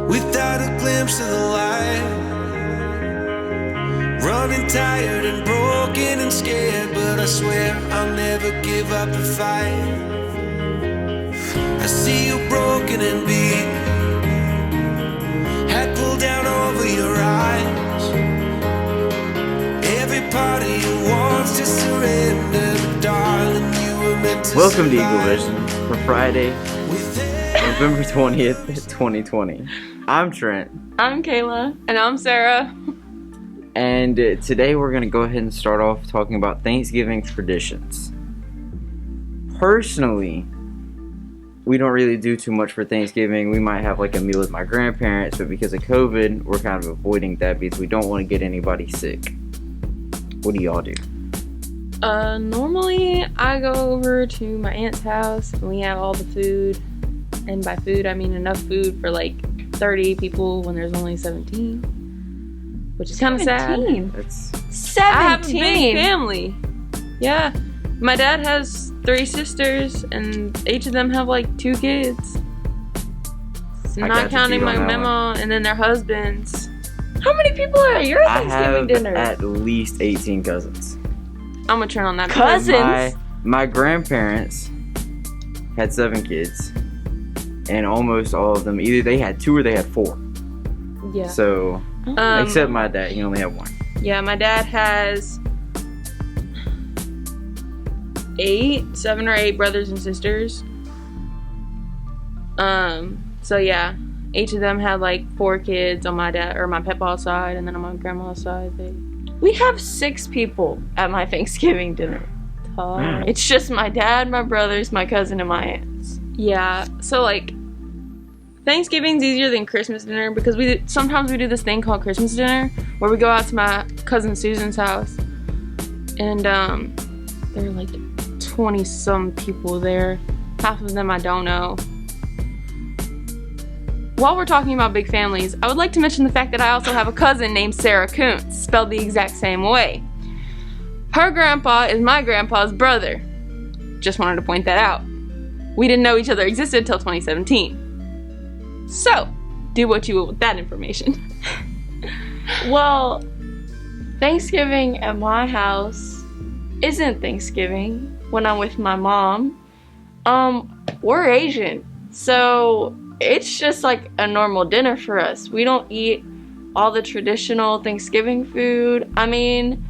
without a glimpse of the light. Running tired and broken and scared, but I swear I'll never give up the fight. I see you broken and beat, head pulled down over your eyes. Every part of you wants to surrender, but darling, you were meant to Welcome to survive. Eagle Vision for Friday, November 20th, 2020. I'm Trent. I'm Kayla. And I'm Sarah. And today we're going to go ahead and start off talking about Thanksgiving traditions. Personally, we don't really do too much for Thanksgiving. We might have like a meal with my grandparents, but because of COVID, we're kind of avoiding that because we don't want to get anybody sick. What do y'all do? Normally I go over to my aunt's house and we have all the food. And by food, I mean enough food for like 30 people when there's only 17. Which is kind of sad. That's 17? I have a big family. Yeah. My dad has 3 sisters and each of them have like 2 kids. Not counting my mama and then their husbands. How many people are at your Thanksgiving dinner? I have at least 18 cousins. I'm gonna turn on that. Cousins? My grandparents had 7 kids. And almost all of them, either they had 2 or they had 4. Yeah. So, except my dad, he only had 1. Yeah, my dad has 7 or 8 brothers and sisters. So yeah, each of them had like 4 kids on my dad or my papa side, and then on my grandma's side, we have 6 people at my Thanksgiving dinner. It's just my dad, my brothers, my cousin, and my aunts. Yeah, so like Thanksgiving's easier than Christmas dinner because sometimes we do this thing called Christmas dinner where we go out to my cousin Susan's house and there are like 20 some people there. Half of them I don't know. While we're talking about big families, I would like to mention the fact that I also have a cousin named Sarah Kuntz, spelled the exact same way. Her grandpa is my grandpa's brother. Just wanted to point that out. We didn't know each other existed until 2017. So, do what you will with that information. Well, Thanksgiving at my house isn't Thanksgiving when I'm with my mom. We're Asian, so it's just like a normal dinner for us. We don't eat all the traditional Thanksgiving food. I mean,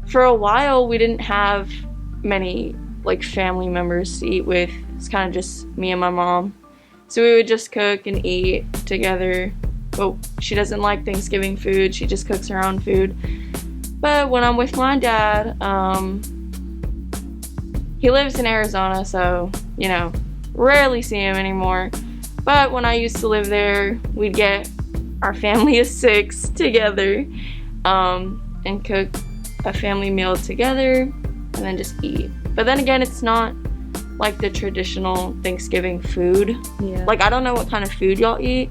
for a while we didn't have many like family members to eat with. It's kind of just me and my mom. So we would just cook and eat together. But she doesn't like Thanksgiving food. She just cooks her own food. But when I'm with my dad, he lives in Arizona, so, you know, rarely see him anymore. But when I used to live there, we'd get our family of 6 together and cook a family meal together and then just eat. But then again, it's not like the traditional Thanksgiving food. Yeah. Like, I don't know what kind of food y'all eat,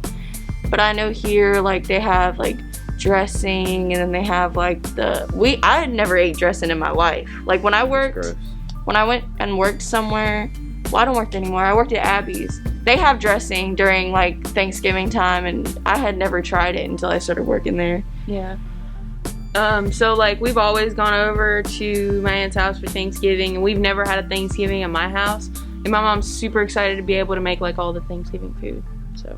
but I know here, like, they have, like, dressing, and then they have, like, I had never ate dressing in my life. Like, when I went and worked somewhere, well, I don't work anymore. I worked at Abby's. They have dressing during, like, Thanksgiving time, and I had never tried it until I started working there. Yeah. So like we've always gone over to my aunt's house for Thanksgiving, and we've never had a Thanksgiving at my house. And my mom's super excited to be able to make like all the Thanksgiving food. So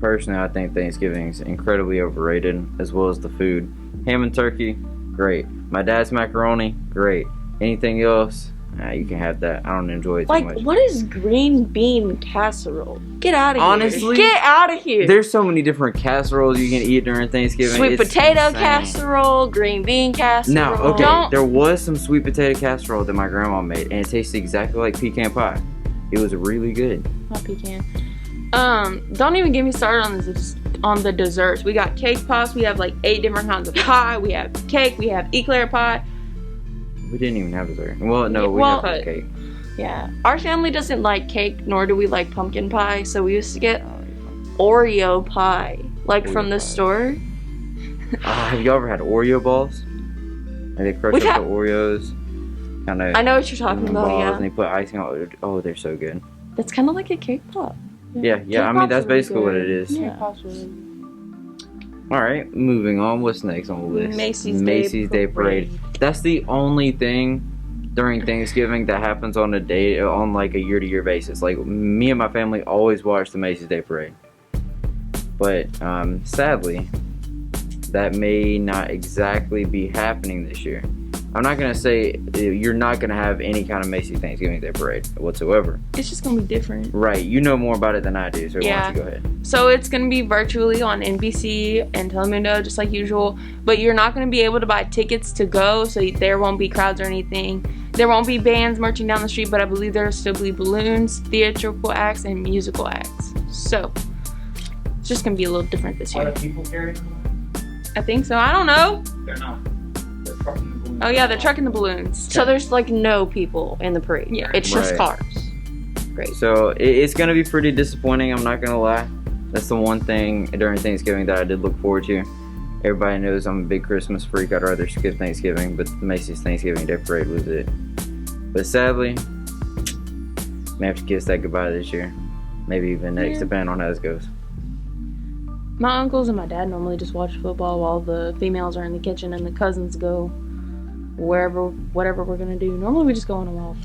personally, I think Thanksgiving is incredibly overrated, as well as the food. Ham and turkey, great. My dad's macaroni, great. Anything else, you can have that. I don't enjoy it too much. Like, what is green bean casserole? Get out of here. Honestly, get out of here. There's so many different casseroles you can eat during Thanksgiving. Sweet It's potato insane. casserole, green bean casserole. Now, okay, there was some sweet potato casserole that my grandma made, and it tasted exactly like pecan pie. It was really good. Not pecan. Don't even get me started on the desserts. We got cake pops. We have like 8 different kinds of pie. We have cake. We have eclair pie. We didn't even have dessert. Well, no, we well, had cake. Yeah. Our family doesn't like cake, nor do we like pumpkin pie, so we used to get Oreo pie, like Oreo from the pie. store. Have you ever had Oreo balls? Like they crush up the Oreos. I know what you're talking about, balls, yeah. And they put icing on it. Oh, they're so good. That's kind of like a cake pop. Yeah. I mean, that's basically what it is. Yeah. All right, moving on. What's next on the list? Macy's Day Parade. That's the only thing during Thanksgiving that happens on like a year-to-year basis. Like, me and my family always watch the Macy's Day Parade. But sadly, that may not exactly be happening this year. I'm not gonna say you're not gonna have any kind of Macy's Thanksgiving Day Parade whatsoever. It's just gonna be different. Right, you know more about it than I do, so why don't you go ahead? So it's gonna be virtually on NBC and Telemundo, just like usual. But you're not gonna be able to buy tickets to go, so there won't be crowds or anything. There won't be bands marching down the street, but I believe there'll still be balloons, theatrical acts, and musical acts. So it's just gonna be a little different this year. Are the people carrying them? I think so. I don't know. They're not. They're trucking the balloons. Oh yeah, they're trucking the balloons. So there's like no people in the parade. Yeah. It's just Right. cars. Great. So it's gonna be pretty disappointing. I'm not gonna lie. That's the one thing during Thanksgiving that I did look forward to. Everybody knows I'm a big Christmas freak. I'd rather skip Thanksgiving, but the Macy's Thanksgiving Day Parade was it. But sadly, may have to kiss that goodbye this year. Maybe even next, depending on how this goes. My uncles and my dad normally just watch football while the females are in the kitchen and the cousins go whatever we're gonna do. Normally we just go on a walk.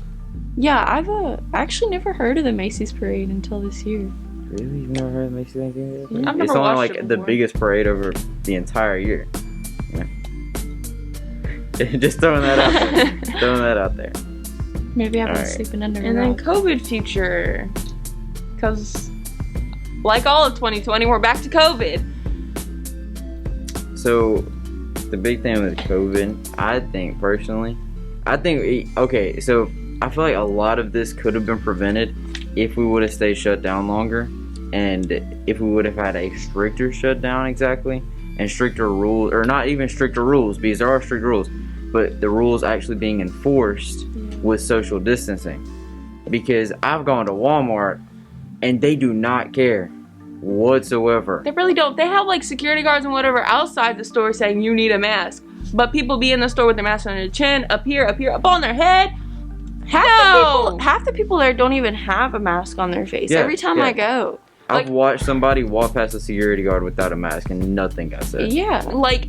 Yeah, I've actually never heard of the Macy's parade until this year. Really? You've never heard of Macy's Thanksgiving Day Parade? I've never It's only watched like it the before. biggest parade over the entire year. Yeah. Just throwing that out there. Maybe I've been Alright. sleeping under a And then rock. COVID future, because like all of 2020, we're back to COVID. So, the big thing with COVID, I think personally, okay, so I feel like a lot of this could have been prevented if we would have stayed shut down longer, and if we would have had a stricter shutdown exactly, and stricter rules, or not even stricter rules, because there are strict rules, but the rules actually being enforced with social distancing. Because I've gone to Walmart, and they do not care whatsoever. They really don't. They have like security guards and whatever outside the store saying you need a mask. But people be in the store with their mask on their chin, up here, up on their head. Half the people there don't even have a mask on their face. Yeah, Every time yeah. I go. I've Like- watched somebody walk past a security guard without a mask and nothing got said. Yeah. Like,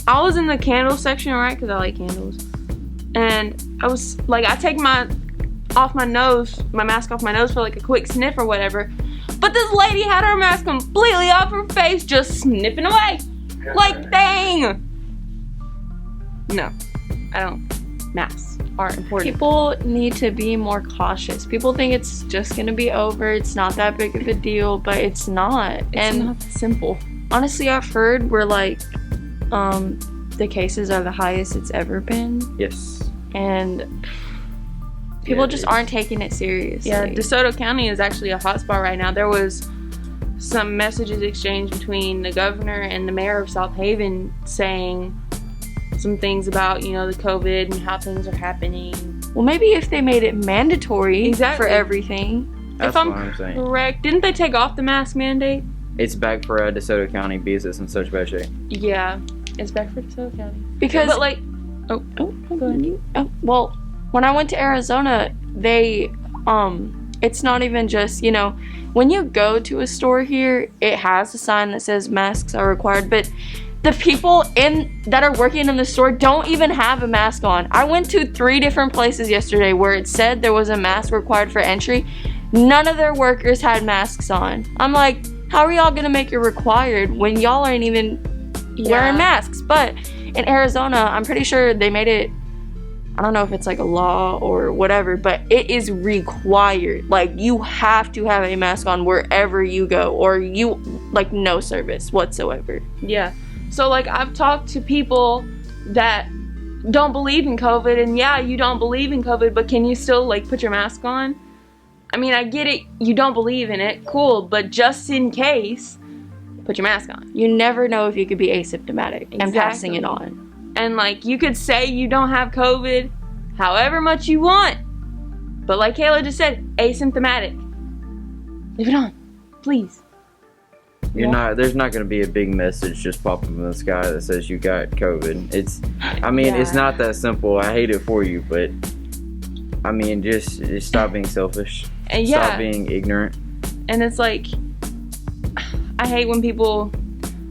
I was in the candle section, right? Because I like candles. And I was like, I take my mask off my nose for like a quick sniff or whatever. But this lady had her mask completely off her face, just sniffing away. Like, dang. No, I don't. Masks are important. People need to be more cautious. People think it's just gonna be over. It's not that big of a deal, but it's not. It's not simple. Honestly, I've heard we're like, the cases are the highest it's ever been, Yes. and people just aren't taking it seriously. Yeah, DeSoto County is actually a hotspot right now. There was some messages exchanged between the governor and the mayor of South Haven saying some things about, you know, the COVID and how things are happening. Well, maybe if they made it mandatory Exactly. for everything. That's If I'm what I'm saying. correct, didn't they take off the mask mandate? It's back for DeSoto County because it's in such bad shape. Yeah, it's back for DeSoto County. Because But like, oh, go ahead. Well, when I went to Arizona, they it's not even just, you know, when you go to a store here, it has a sign that says masks are required, but the people that are working in the store don't even have a mask on. I went to 3 different places yesterday where it said there was a mask required for entry. None of their workers had masks on. I'm like, how are y'all gonna make it required when y'all aren't even wearing masks? But in Arizona, I'm pretty sure they made it, I don't know if it's like a law or whatever, but it is required. Like, you have to have a mask on wherever you go, or you, like, no service whatsoever. yeah. So like, I've talked to people that don't believe in COVID, and yeah, you don't believe in COVID, but can you still like put your mask on? I mean, I get it, you don't believe in it, cool, but just in case, put your mask on. You never know if you could be asymptomatic and passing it Exactly. on. And like, you could say you don't have COVID however much you want, but like Kayla just said, asymptomatic. Leave it on, please. There's not going to be a big message just pop up in the sky that says you got COVID. It's Yeah. not that simple. I hate it for you, but I mean, just stop being selfish. And yeah, Stop being ignorant. And it's like, I hate when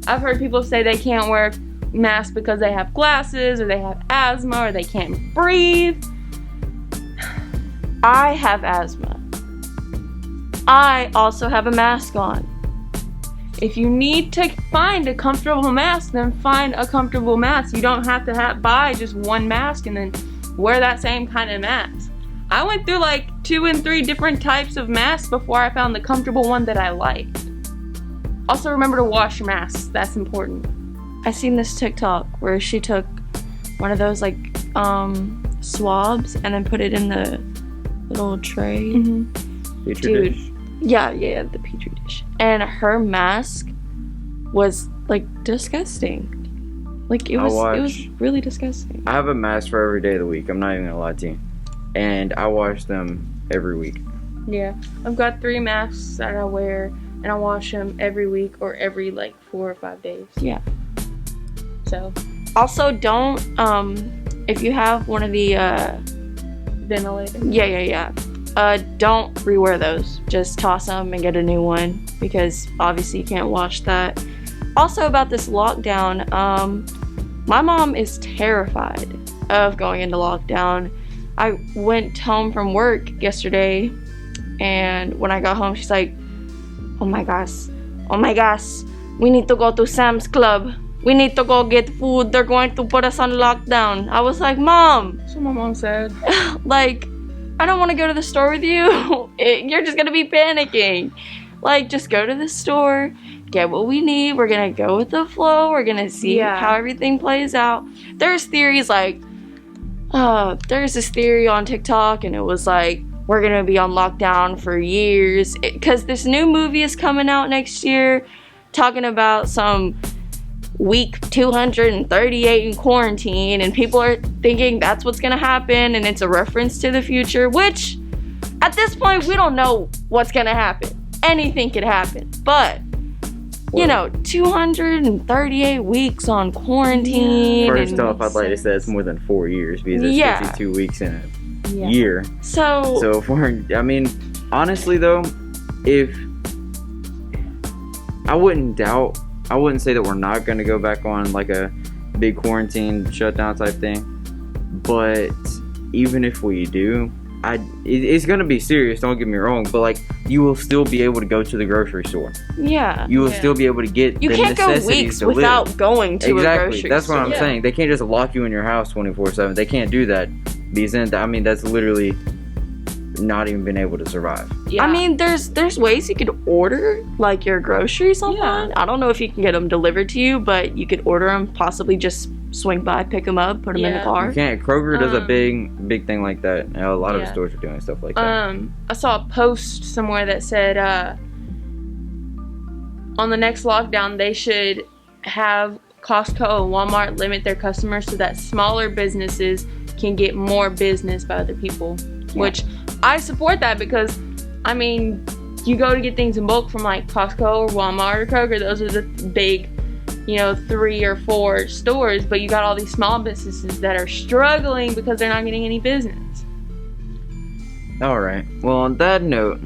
I've heard people say they can't wear masks because they have glasses or they have asthma or they can't breathe. I have asthma. I also have a mask on. If you need to find a comfortable mask, then find a comfortable mask. You don't have to buy just one mask and then wear that same kind of mask. I went through like 2 and 3 different types of masks before I found the comfortable one that I liked. Also remember to wash your masks. That's important. I seen this TikTok where she took one of those like swabs and then put it in the little tray. Mm-hmm. Petri dish. Yeah, the petri dish. And her mask was like disgusting. Like it was really disgusting. I have a mask for every day of the week. I'm not even gonna lie to you. And I wash them every week. Yeah, I've got 3 masks that I wear, and I wash them every week or every like 4 or 5 days. Yeah. So. Also, don't if you have one of the Ventilator. Yeah. Don't rewear those. Just toss them and get a new one because obviously you can't wash that. Also about this lockdown, my mom is terrified of going into lockdown. I went home from work yesterday, and when I got home, she's like, oh my gosh, we need to go to Sam's Club. We need to go get food. They're going to put us on lockdown. I was like, Mom. That's what my mom said. Like, I don't want to go to the store with you. You're just going to be panicking. Like, just go to the store, get what we need. We're going to go with the flow. We're going to see how everything plays out. There's theories like, there's this theory on TikTok, and it was like, we're going to be on lockdown for years. Because this new movie is coming out next year talking about some week 238 in quarantine, and people are thinking that's what's gonna happen, and it's a reference to the future, which at this point we don't know what's gonna happen. Anything could happen, but you know, 238 weeks on quarantine. First off, I'd like to say it's more than 4 years because it's 52 weeks in a year. So if I mean, honestly though, if I wouldn't say that we're not going to go back on like a big quarantine shutdown type thing, but even if we do, it's going to be serious, don't get me wrong, but like you will still be able to go to the grocery store. Yeah. You will still be able to get you the can't necessities go weeks to without live. going to a grocery store. That's what I'm saying. They can't just lock you in your house 24/7. They can't do that because then, I mean, that's literally not even been able to survive. Yeah. I mean, there's ways you could order like your groceries online. I don't know if you can get them delivered to you, but you could order them, possibly just swing by, pick them up, put them in the car. You can't. Kroger does a big thing like that. A lot of stores are doing stuff like that. I saw a post somewhere that said on the next lockdown they should have Costco and Walmart limit their customers so that smaller businesses can get more business by other people, which I support that because, I mean, you go to get things in bulk from like Costco or Walmart or Kroger. Those are the big, 3 or 4 stores. But you got all these small businesses that are struggling because they're not getting any business. All right. Well, on that note,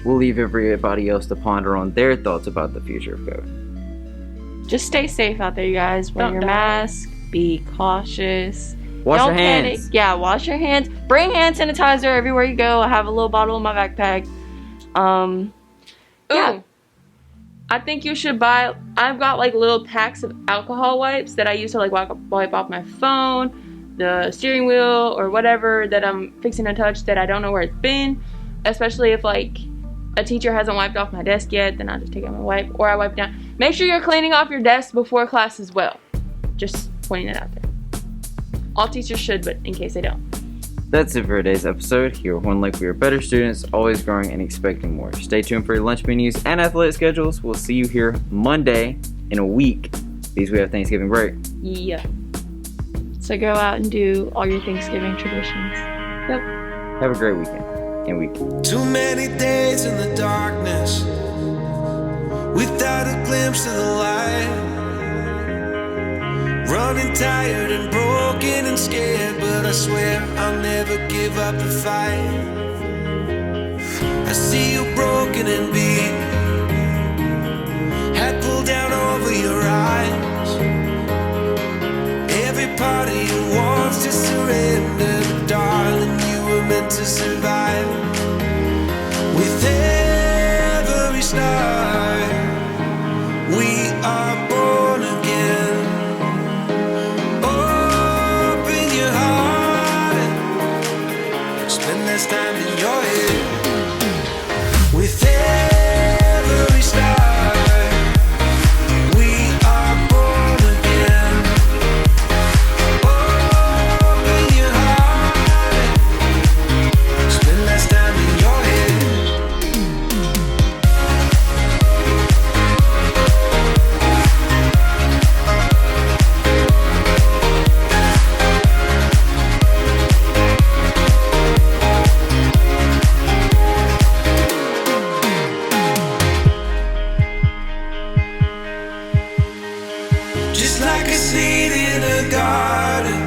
we'll leave everybody else to ponder on their thoughts about the future of COVID. Just stay safe out there, you guys. Wear your mask. Be cautious. Wash Don't your hands. panic. Yeah, wash your hands. Bring hand sanitizer everywhere you go. I have a little bottle in my backpack. Ooh, I think you should buy. I've got like little packs of alcohol wipes that I use to like wipe off my phone, the steering wheel, or whatever that I'm fixing to touch that I don't know where it's been. Especially if like a teacher hasn't wiped off my desk yet, then I'll just take out my wipe or I wipe it down. Make sure you're cleaning off your desk before class as well. Just pointing it out there. All teachers should, but in case they don't. That's it for today's episode. Here at One Lake, we are better students, always growing and expecting more. Stay tuned for your lunch menus and athletic schedules. We'll see you here Monday in a week because we have Thanksgiving break. Yeah. So go out and do all your Thanksgiving traditions. Yep. Have a great weekend and week. Too many days in the darkness without a glimpse of the light. Running tired and broken and scared, but I swear I'll never give up the fight. I see see you broken and beat, head pulled down over your eyes. Every part of you wants to surrender, darling, you were meant to survive. With every start, we are born again. Open your heart, spend less time in your head. With every start, we are born again. Open your heart, spend less time in your head. Just like a seed in a garden,